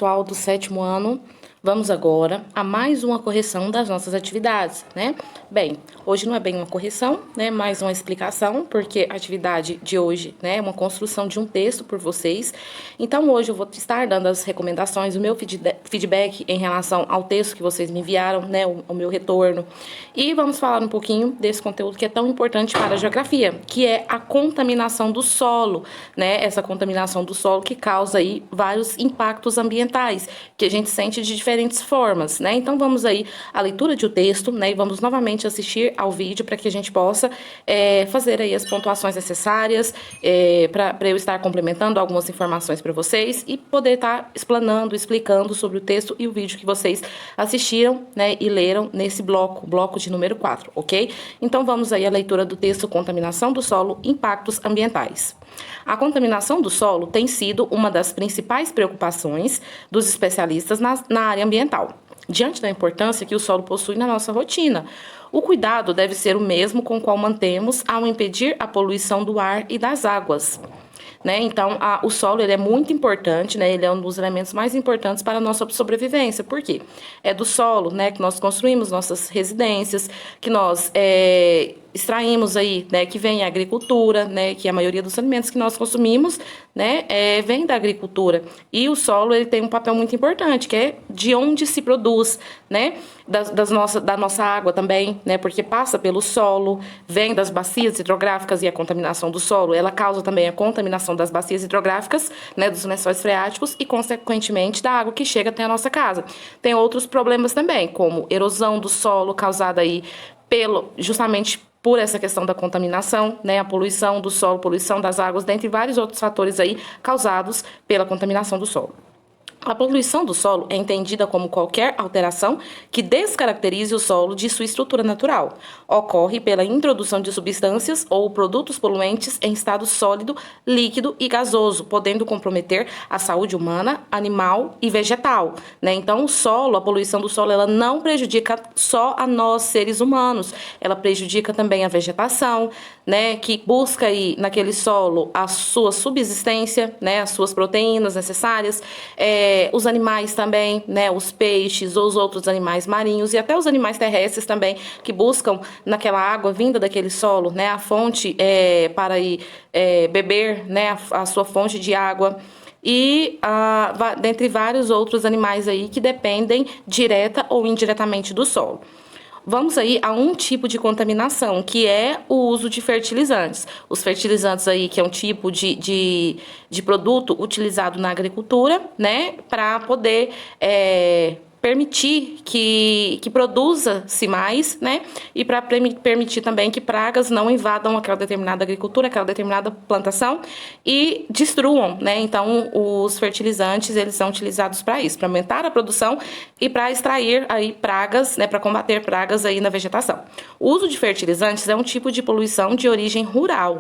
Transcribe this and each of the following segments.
pessoal do 7º ano, vamos agora a mais uma correção das nossas atividades, né? Bem, hoje não é bem uma correção, né? Mais uma explicação, porque a atividade de hoje, né, é uma construção de um texto por vocês. Então, hoje eu vou estar dando as recomendações, o meu feedback em relação ao texto que vocês me enviaram, né, o meu retorno. E vamos falar um pouquinho desse conteúdo que é tão importante para a geografia, que é a contaminação do solo, né? Essa contaminação do solo que causa aí vários impactos ambientais, que a gente sente de diferentes formas, né? Então, vamos aí à leitura de o texto, né? E vamos novamente assistir ao vídeo para que a gente possa fazer aí as pontuações necessárias, para eu estar complementando algumas informações para vocês e poder estar explicando sobre o texto e o vídeo que vocês assistiram, né? E leram nesse bloco de número 4, ok? Então, vamos aí à leitura do texto Contaminação do Solo, Impactos Ambientais. A contaminação do solo tem sido uma das principais preocupações dos especialistas na área ambiental, diante da importância que o solo possui na nossa rotina. O cuidado deve ser o mesmo com o qual mantemos ao impedir a poluição do ar e das águas. Né? Então, o solo ele é muito importante, né? Ele é um dos elementos mais importantes para a nossa sobrevivência. Por quê? É do solo, né, que nós construímos nossas residências, que nós extraímos aí, né, que vem a agricultura, né, que a maioria dos alimentos que nós consumimos, né, vem da agricultura. E o solo ele tem um papel muito importante, que é de onde se produz, né, da nossa água também, né, porque passa pelo solo, vem das bacias hidrográficas e a contaminação do solo, ela causa também a contaminação das bacias hidrográficas, né, dos lençóis freáticos e, consequentemente, da água que chega até a nossa casa. Tem outros problemas também, como erosão do solo causada aí justamente por essa questão da contaminação, né, a poluição do solo, poluição das águas, dentre vários outros fatores aí causados pela contaminação do solo. A poluição do solo é entendida como qualquer alteração que descaracterize o solo de sua estrutura natural. Ocorre pela introdução de substâncias ou produtos poluentes em estado sólido, líquido e gasoso, podendo comprometer a saúde humana, animal e vegetal, né? Então, o solo, a poluição do solo, ela não prejudica só a nós, seres humanos, ela prejudica também a vegetação, né, que busca aí naquele solo a sua subsistência, né, as suas proteínas necessárias, os animais também, né, os peixes, os outros animais marinhos e até os animais terrestres também, que buscam naquela água vinda daquele solo, né, a fonte para ir beber, né, a sua fonte de água. E dentre vários outros animais aí que dependem direta ou indiretamente do solo. Vamos aí a um tipo de contaminação, que é o uso de fertilizantes. Os fertilizantes aí, que é um tipo de produto utilizado na agricultura, né, para poder permitir que produza-se mais, né, e para permitir também que pragas não invadam aquela determinada agricultura, aquela determinada plantação e destruam, né. Então, os fertilizantes, eles são utilizados para isso, para aumentar a produção e para extrair aí pragas, né, para combater pragas aí na vegetação. O uso de fertilizantes é um tipo de poluição de origem rural.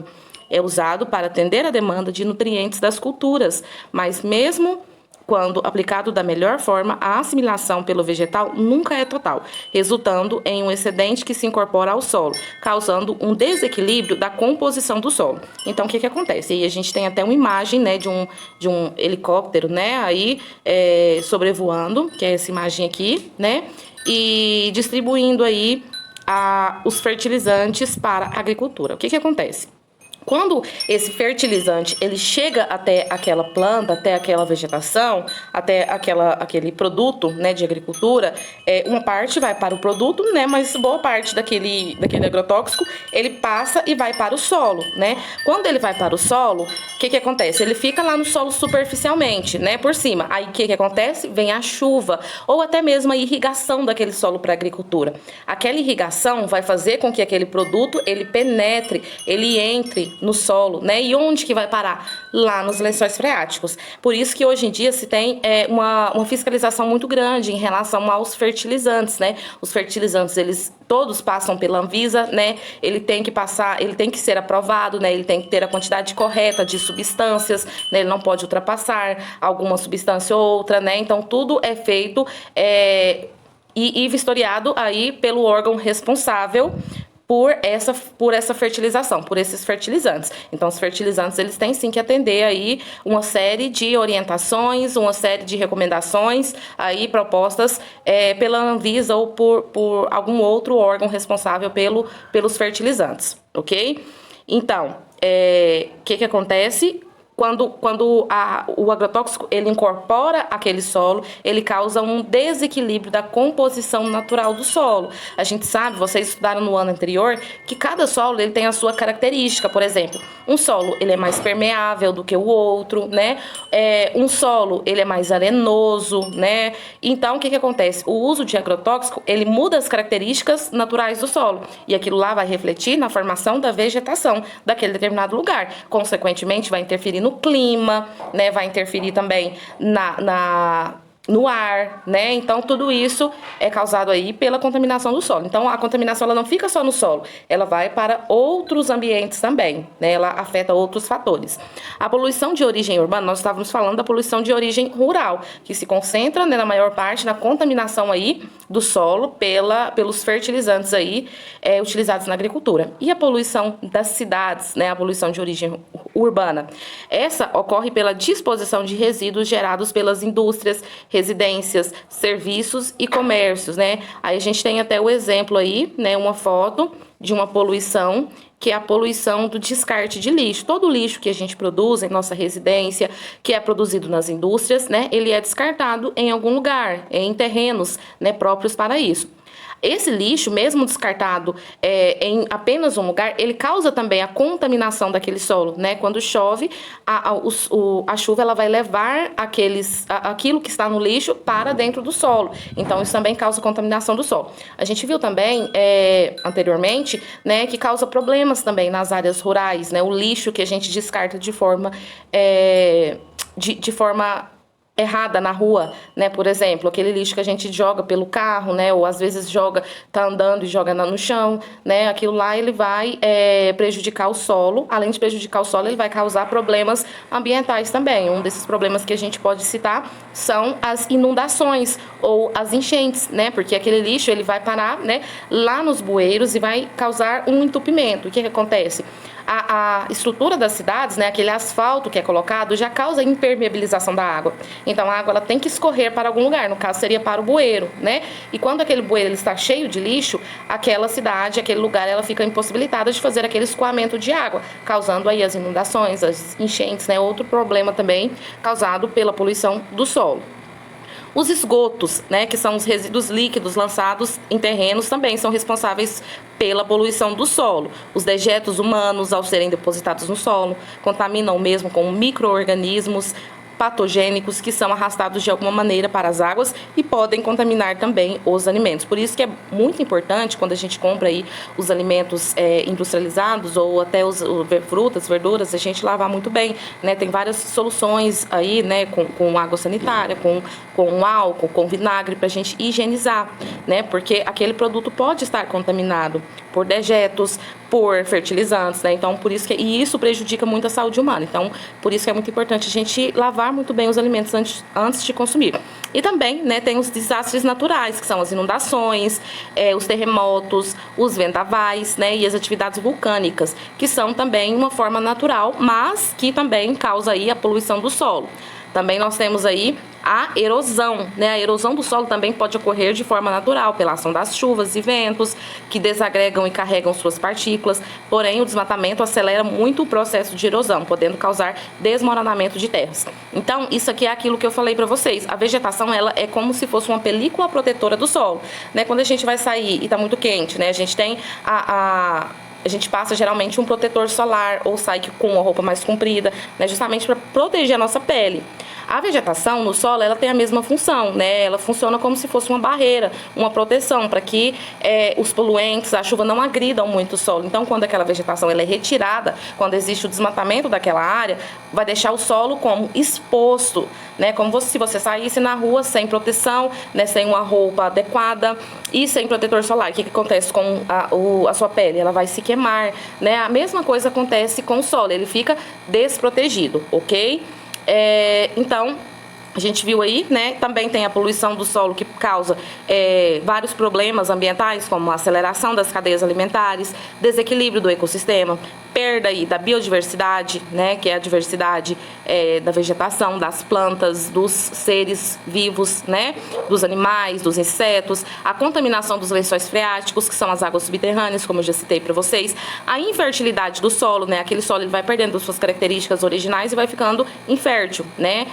É usado para atender a demanda de nutrientes das culturas, mas mesmo quando aplicado da melhor forma, a assimilação pelo vegetal nunca é total, resultando em um excedente que se incorpora ao solo, causando um desequilíbrio da composição do solo. Então, o que acontece? E a gente tem até uma imagem, né, de um helicóptero, né, aí sobrevoando, que é essa imagem aqui, né, e distribuindo aí os fertilizantes para a agricultura. O que acontece? Quando esse fertilizante ele chega até aquela planta, até aquela vegetação, até aquele produto, né, de agricultura, uma parte vai para o produto, né, mas boa parte daquele agrotóxico ele passa e vai para o solo, né? Quando ele vai para o solo, o que acontece? Ele fica lá no solo superficialmente, né, por cima. Aí o que acontece? Vem a chuva ou até mesmo a irrigação daquele solo para a agricultura. Aquela irrigação vai fazer com que aquele produto ele penetre, ele entre no solo, né? E onde que vai parar? Lá nos lençóis freáticos. Por isso que hoje em dia se tem uma fiscalização muito grande em relação aos fertilizantes, né? Os fertilizantes, eles todos passam pela Anvisa, né? Ele tem que ser aprovado, né? Ele tem que ter a quantidade correta de substâncias, né? Ele não pode ultrapassar alguma substância ou outra, né? Então, tudo é feito e vistoriado aí pelo órgão responsável por essa fertilização, por esses fertilizantes. Então, os fertilizantes, eles têm sim que atender aí uma série de orientações, uma série de recomendações aí propostas pela Anvisa ou por algum outro órgão responsável pelos fertilizantes, ok? Então, que acontece? Quando o agrotóxico ele incorpora aquele solo, ele causa um desequilíbrio da composição natural do solo. A gente sabe, vocês estudaram no ano anterior, que cada solo ele tem a sua característica. Por exemplo, um solo ele é mais permeável do que o outro, né? Um solo ele é mais arenoso, né? Então, o que acontece? O uso de agrotóxico ele muda as características naturais do solo e aquilo lá vai refletir na formação da vegetação daquele determinado lugar. Consequentemente, vai interferir no clima, né? Vai interferir também no ar, né? Então, tudo isso é causado aí pela contaminação do solo. Então, a contaminação ela não fica só no solo, ela vai para outros ambientes também, né? Ela afeta outros fatores. A poluição de origem urbana, nós estávamos falando da poluição de origem rural, que se concentra, né, na maior parte na contaminação aí do solo pelos fertilizantes aí utilizados na agricultura. E a poluição das cidades, né? A poluição de origem urbana. Essa ocorre pela disposição de resíduos gerados pelas indústrias, residências, serviços e comércios, né? Aí a gente tem até o exemplo aí, né, uma foto de uma poluição, que é a poluição do descarte de lixo. Todo o lixo que a gente produz em nossa residência, que é produzido nas indústrias, né, ele é descartado em algum lugar, em terrenos, né, próprios para isso. Esse lixo, mesmo descartado em apenas um lugar, ele causa também a contaminação daquele solo, né? Quando chove, a chuva ela vai levar aquilo que está no lixo para dentro do solo. Então, isso também causa contaminação do solo. A gente viu também, anteriormente, né, que causa problemas também nas áreas rurais, né? O lixo que a gente descarta de forma errada na rua, né? Por exemplo, aquele lixo que a gente joga pelo carro, né? Ou às vezes tá andando e joga no chão, né? Aquilo lá ele vai prejudicar o solo. Além de prejudicar o solo, ele vai causar problemas ambientais também. Um desses problemas que a gente pode citar são as inundações ou as enchentes, né? Porque aquele lixo ele vai parar, né, lá nos bueiros e vai causar um entupimento. O que acontece? A estrutura das cidades, né, aquele asfalto que é colocado, já causa impermeabilização da água. Então, a água ela tem que escorrer para algum lugar, no caso seria para o bueiro, né? E quando aquele bueiro ele está cheio de lixo, aquela cidade, aquele lugar, ela fica impossibilitada de fazer aquele escoamento de água, causando aí as inundações, as enchentes, né? Outro problema também causado pela poluição do solo. Os esgotos, né, que são os resíduos líquidos lançados em terrenos, também são responsáveis pela poluição do solo. Os dejetos humanos, ao serem depositados no solo, contaminam mesmo com micro-organismos patogênicos que são arrastados de alguma maneira para as águas e podem contaminar também os alimentos. Por isso que é muito importante quando a gente compra aí os alimentos industrializados ou até frutas, verduras, a gente lavar muito bem, né? Tem várias soluções aí, né, com água sanitária, com álcool, com vinagre para a gente higienizar, né? Porque aquele produto pode estar contaminado por dejetos, por fertilizantes, né? Então, e isso prejudica muito a saúde humana. Então, por isso que é muito importante a gente lavar muito bem os alimentos antes de consumir. E também, né, tem os desastres naturais, que são as inundações, os terremotos, os vendavais, né, e as atividades vulcânicas, que são também uma forma natural, mas que também causa aí a poluição do solo. Também nós temos aí a erosão, né? A erosão do solo também pode ocorrer de forma natural, pela ação das chuvas e ventos, que desagregam e carregam suas partículas. Porém, o desmatamento acelera muito o processo de erosão, podendo causar desmoronamento de terras. Então, isso aqui é aquilo que eu falei para vocês. A vegetação, ela é como se fosse uma película protetora do solo, né? Quando a gente vai sair e está muito quente, né? A gente tem a gente passa geralmente um protetor solar ou sai com uma roupa mais comprida, né, justamente para proteger a nossa pele. A vegetação no solo, ela tem a mesma função, né? Ela funciona como se fosse uma barreira, uma proteção para que os poluentes, a chuva não agridam muito o solo. Então, quando aquela vegetação ela é retirada, quando existe o desmatamento daquela área, vai deixar o solo como exposto, né? Como se você saísse na rua sem proteção, né? Sem uma roupa adequada e sem protetor solar. O que acontece com a sua pele? Ela vai se queimar, né? A mesma coisa acontece com o solo, ele fica desprotegido, ok? Então, A gente viu aí, né, também tem a poluição do solo que causa vários problemas ambientais, como a aceleração das cadeias alimentares, desequilíbrio do ecossistema, perda aí da biodiversidade, né, que é a diversidade da vegetação, das plantas, dos seres vivos, né, dos animais, dos insetos, a contaminação dos lençóis freáticos, que são as águas subterrâneas, como eu já citei para vocês, a infertilidade do solo, né, aquele solo ele vai perdendo suas características originais e vai ficando infértil, né,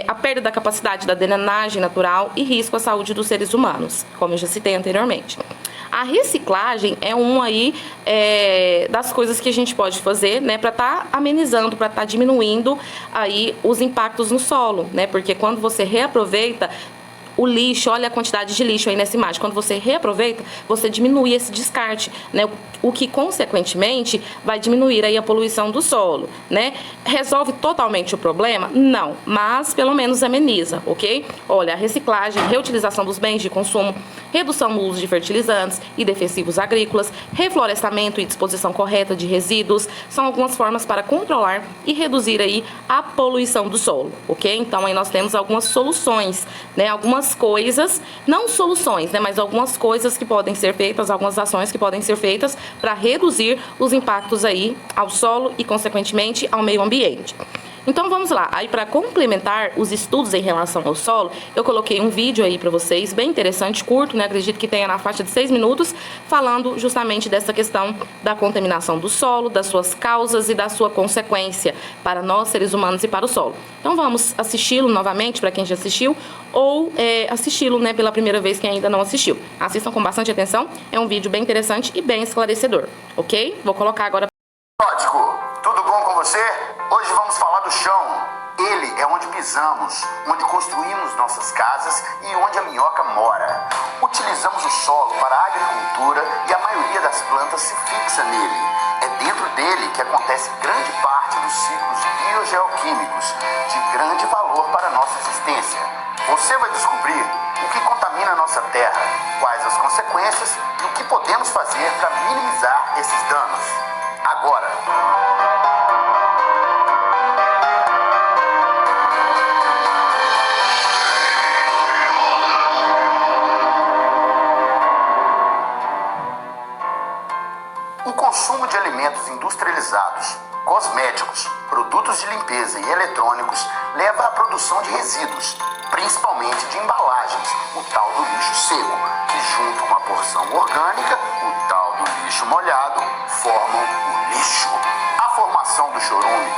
a perda da capacidade da drenagem natural e risco à saúde dos seres humanos, como eu já citei anteriormente. A reciclagem é uma aí das coisas que a gente pode fazer, né, para estar amenizando, para estar diminuindo aí os impactos no solo, né, porque quando você reaproveita o lixo, olha a quantidade de lixo aí nessa imagem. Quando você reaproveita, você diminui esse descarte, né? O que, consequentemente, vai diminuir aí a poluição do solo, né? Resolve totalmente o problema? Não, mas pelo menos ameniza, ok? Olha, a reciclagem, reutilização dos bens de consumo, redução no uso de fertilizantes e defensivos agrícolas, reflorestamento e disposição correta de resíduos, são algumas formas para controlar e reduzir aí a poluição do solo, ok? Então, aí nós temos algumas soluções, né? Algumas coisas, não soluções, né, mas algumas coisas que podem ser feitas, algumas ações que podem ser feitas para reduzir os impactos aí ao solo e, consequentemente, ao meio ambiente. Então vamos lá, aí para complementar os estudos em relação ao solo, eu coloquei um vídeo aí para vocês, bem interessante, curto, né, acredito que tenha na faixa de 6 minutos, falando justamente dessa questão da contaminação do solo, das suas causas e da sua consequência para nós, seres humanos, e para o solo. Então vamos assisti-lo novamente, para quem já assistiu, ou assisti-lo, né, pela primeira vez, quem ainda não assistiu. Assistam com bastante atenção, é um vídeo bem interessante e bem esclarecedor, ok? Vou colocar agora. Tudo bom com você? Hoje vamos falar do chão. Ele é onde pisamos, onde construímos nossas casas e onde a minhoca mora. Utilizamos o solo para a agricultura e a maioria das plantas se fixa nele. É dentro dele que acontece grande parte dos ciclos biogeoquímicos, de grande valor para a nossa existência. Você vai descobrir o que contamina a nossa terra, quais as consequências e o que podemos fazer para minimizar esses danos. Agora. O consumo de alimentos industrializados, cosméticos, produtos de limpeza e eletrônicos leva à produção de resíduos, principalmente de embalagens, o tal do lixo seco, que junto com a porção orgânica, o tal do lixo molhado, formam o lixo. A formação do chorume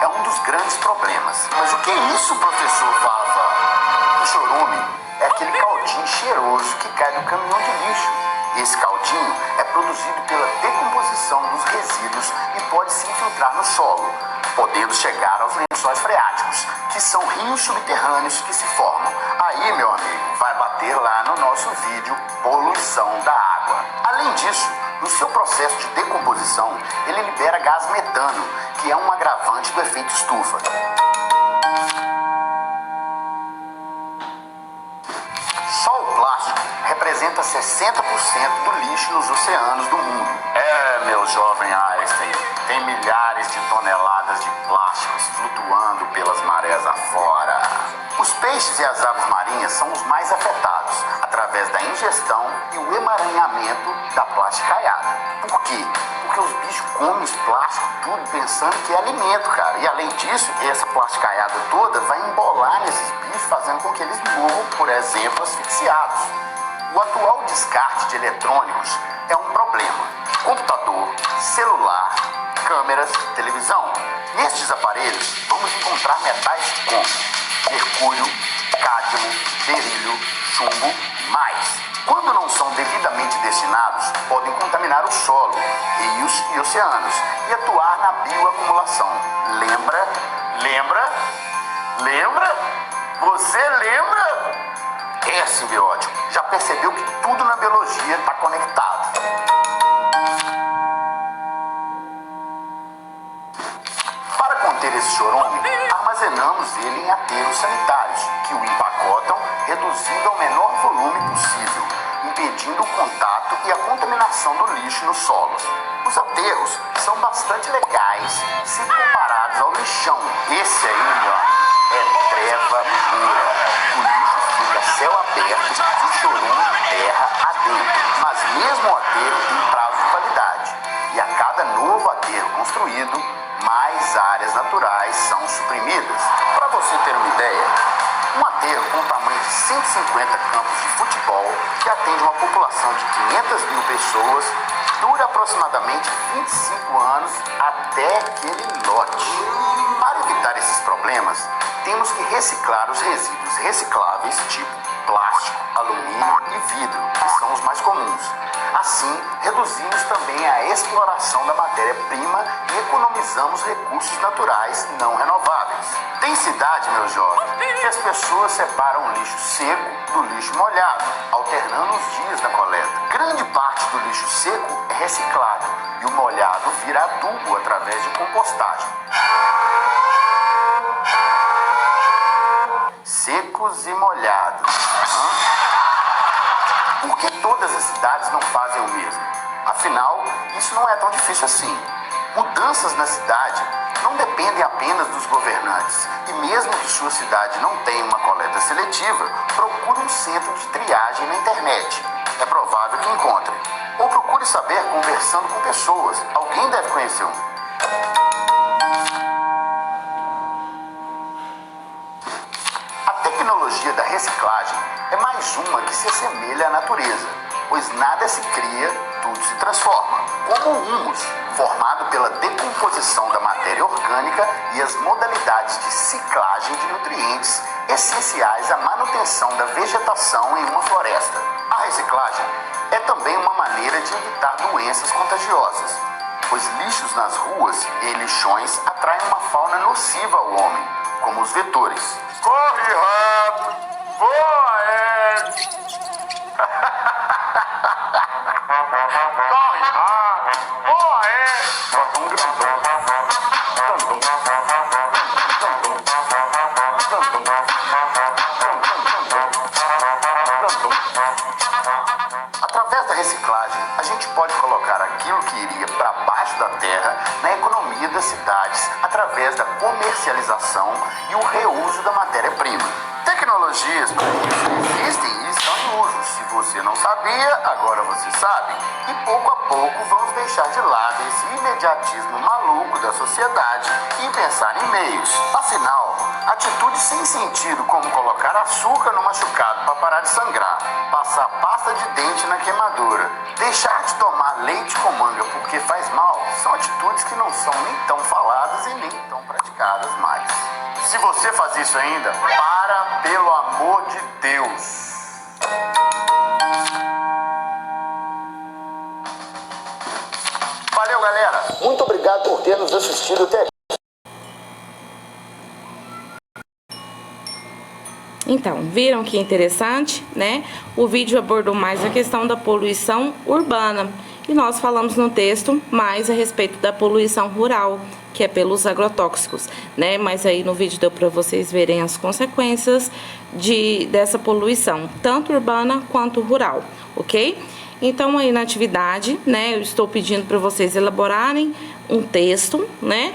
é um dos grandes problemas. Mas o que é isso, professor Vava? O chorume é aquele caldinho cheiroso que cai do caminhão de lixo. Esse caldinho é produzido pela decomposição dos resíduos e pode se infiltrar no solo, podendo chegar aos lençóis freáticos, que são rios subterrâneos que se formam. Aí, meu amigo, vai bater lá no nosso vídeo Poluição da Água. Além disso, no seu processo de decomposição, ele libera gás metano, que é um agravante do efeito estufa. Só o plástico representa 60% do lixo nos oceanos do mundo. Meu jovem Einstein, tem milhares de toneladas de plásticos flutuando pelas marés afora. Os peixes e as aves marinhas são os mais afetados, através da ingestão e o emaranhamento da plasticaiada. Por quê? Porque os bichos comem os plásticos tudo pensando que é alimento, cara. E além disso, essa plasticaiada toda vai embolar nesses bichos, fazendo com que eles morram, por exemplo, asfixiados. O atual descarte de eletrônicos é um problema. Computador, celular, câmeras, televisão. Nestes aparelhos, vamos encontrar metais como mercúrio, cádmio, berílio, chumbo e mais. Quando não são devidamente destinados, podem contaminar o solo, rios e oceanos e atuar na bioacumulação. Lembra? Você lembra? É simbiótico. Já percebeu que tudo na biologia está conectado. Para conter esse chorume, armazenamos ele em aterros sanitários, que o empacotam, reduzindo ao menor volume possível, impedindo o contato e a contaminação do lixo nos solos. Os aterros são bastante legais se comparados jogados ao lixão. Esse aí, meu amigo, é treva pura. O lixo fica céu aberto e chorume terra adentro. Mas mesmo o aterro tem prazo de validade. E a cada novo aterro construído, mais áreas naturais são suprimidas. Para você ter uma ideia, um aterro com o tamanho de 150 campos de futebol, que atende uma população de 500 mil pessoas, dura aproximadamente 25 anos até que ele lote. Para evitar esses problemas, temos que reciclar os resíduos recicláveis tipo plástico, alumínio e vidro, que são os mais comuns. Assim, reduzimos também a exploração da matéria-prima e economizamos recursos naturais não renováveis. Tem cidade, meu jovem, que as pessoas separam o lixo seco do lixo molhado, alternando os dias da coleta. Grande parte do lixo seco é reciclado e o molhado vira adubo através de compostagem. Secos e molhados. Por que todas as cidades não fazem o mesmo? Afinal, isso não é tão difícil assim. Mudanças na cidade não dependem apenas dos governantes. E mesmo que sua cidade não tenha uma coleta seletiva, procure um centro de triagem na internet. É provável que encontre. Ou procure saber conversando com pessoas. Alguém deve conhecer um. A tecnologia da reciclagem é mais uma que se assemelha à natureza, pois nada se cria, tudo se transforma. Como o humus, formado pela decomposição da matéria orgânica e as modalidades de ciclagem de nutrientes essenciais à manutenção da vegetação em uma floresta. A reciclagem é também uma maneira de evitar doenças contagiosas, pois lixos nas ruas e lixões atraem uma fauna nociva ao homem, como os vetores. Corre, rato! Voa, Ed! Corre, rato! Voa, Ed! Bota um grandão. Através da reciclagem, a gente pode colocar aquilo que iria para baixo da terra na economia das cidades através da comercialização e o reuso da matéria-prima. Tecnologias para isso existem e estão em uso. Se você não sabia, agora você sabe. E pouco a pouco vamos deixar de lado esse imediatismo maluco da sociedade e pensar em meios. Afinal, atitudes sem sentido como colocar açúcar no machucado para parar de sangrar, passar pasta de dente na queimadura, deixar de tomar leite com manga porque faz mal, são atitudes que não são nem tão faladas e nem tão praticadas mais. Se você faz isso ainda, para, pelo amor de Deus. Valeu, galera. Muito obrigado por ter nos assistido até aqui. Então, viram que interessante, né? O vídeo abordou mais a questão da poluição urbana e nós falamos no texto mais a respeito da poluição rural, que é pelos agrotóxicos, né? Mas aí no vídeo deu para vocês verem as consequências dessa poluição, tanto urbana quanto rural, ok? Então aí na atividade, né, eu estou pedindo para vocês elaborarem um texto, né?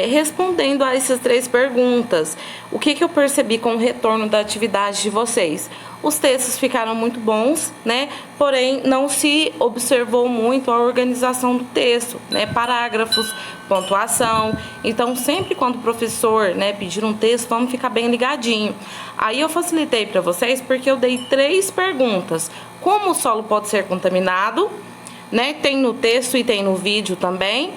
Respondendo a essas 3 perguntas. O que eu percebi com o retorno da atividade de vocês? Os textos ficaram muito bons, né? Porém, não se observou muito a organização do texto, né? Parágrafos, pontuação. Então, sempre quando o professor, né, pedir um texto, vamos ficar bem ligadinho. Aí eu facilitei para vocês porque eu dei 3 perguntas. Como o solo pode ser contaminado, né? Tem no texto e tem no vídeo também.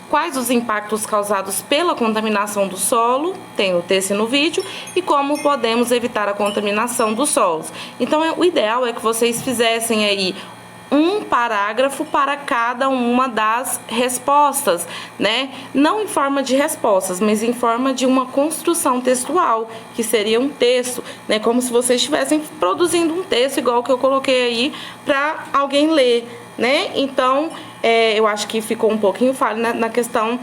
Quais os impactos causados pela contaminação do solo, tem no texto e no vídeo, e como podemos evitar a contaminação dos solos. Então, o ideal é que vocês fizessem aí um parágrafo para cada uma das respostas, né? Não em forma de respostas, mas em forma de uma construção textual, que seria um texto, né? Como se vocês estivessem produzindo um texto, igual que eu coloquei aí, para alguém ler, né? Então, eu acho que ficou um pouquinho falho na questão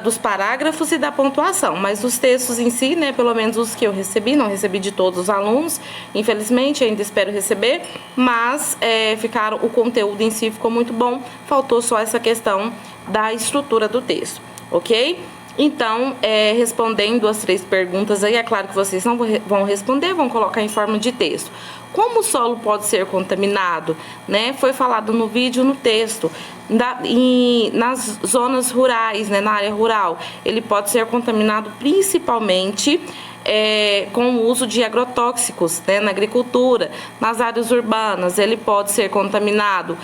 dos parágrafos e da pontuação, mas os textos em si, né, pelo menos os que eu recebi, não recebi de todos os alunos, infelizmente, ainda espero receber, mas o conteúdo em si ficou muito bom, faltou só essa questão da estrutura do texto, ok? Então, respondendo as 3 perguntas aí, é claro que vocês não vão responder, vão colocar em forma de texto. Como o solo pode ser contaminado? Né? Foi falado no vídeo, no texto. Nas zonas rurais, né, na área rural, ele pode ser contaminado principalmente com o uso de agrotóxicos, né, na agricultura. Nas áreas urbanas, ele pode ser contaminado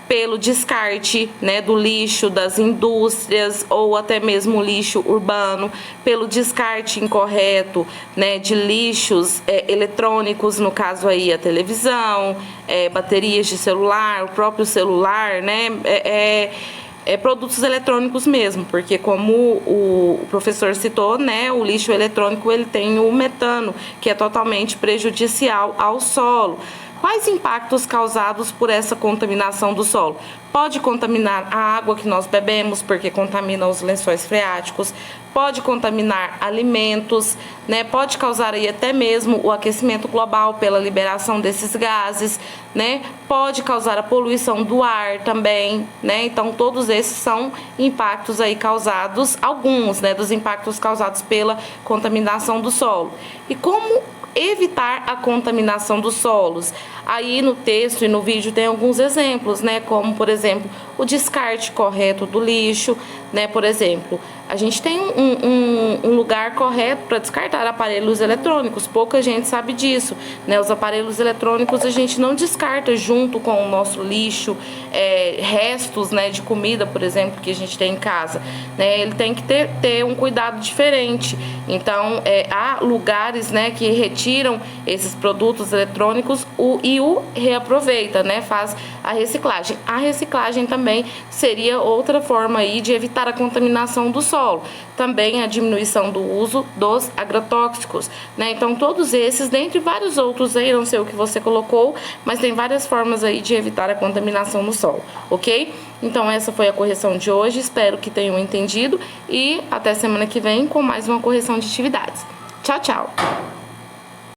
pelo descarte, né, do lixo das indústrias ou até mesmo lixo urbano, pelo descarte incorreto, né, de lixos eletrônicos, no caso aí a televisão, baterias de celular, o próprio celular, né, produtos eletrônicos mesmo, porque como o professor citou, né, o lixo eletrônico ele tem o metano, que é totalmente prejudicial ao solo. Quais impactos causados por essa contaminação do solo? Pode contaminar a água que nós bebemos, porque contamina os lençóis freáticos, pode contaminar alimentos, né? Pode causar aí até mesmo o aquecimento global pela liberação desses gases, né? Pode causar a poluição do ar também, né? Então, todos esses são impactos aí causados, alguns, né, dos impactos causados pela contaminação do solo. E como evitar a contaminação dos solos? Aí no texto e no vídeo tem alguns exemplos, né? Como, por exemplo, o descarte correto do lixo, né? Por exemplo, a gente tem um lugar correto para descartar aparelhos eletrônicos, pouca gente sabe disso, né? Os aparelhos eletrônicos a gente não descarta junto com o nosso lixo, restos, né, de comida, por exemplo, que a gente tem em casa, né? Ele tem que ter um cuidado diferente. Então, há lugares, né, que retiram esses produtos eletrônicos e o reaproveita, né? Faz a reciclagem. A reciclagem também seria outra forma aí de evitar a contaminação do solo. Também a diminuição do uso dos agrotóxicos, né? Então, todos esses, dentre vários outros aí, não sei o que você colocou, mas tem várias formas aí de evitar a contaminação no solo, ok? Então, essa foi a correção de hoje, espero que tenham entendido e até semana que vem com mais uma correção de atividades. Tchau, tchau!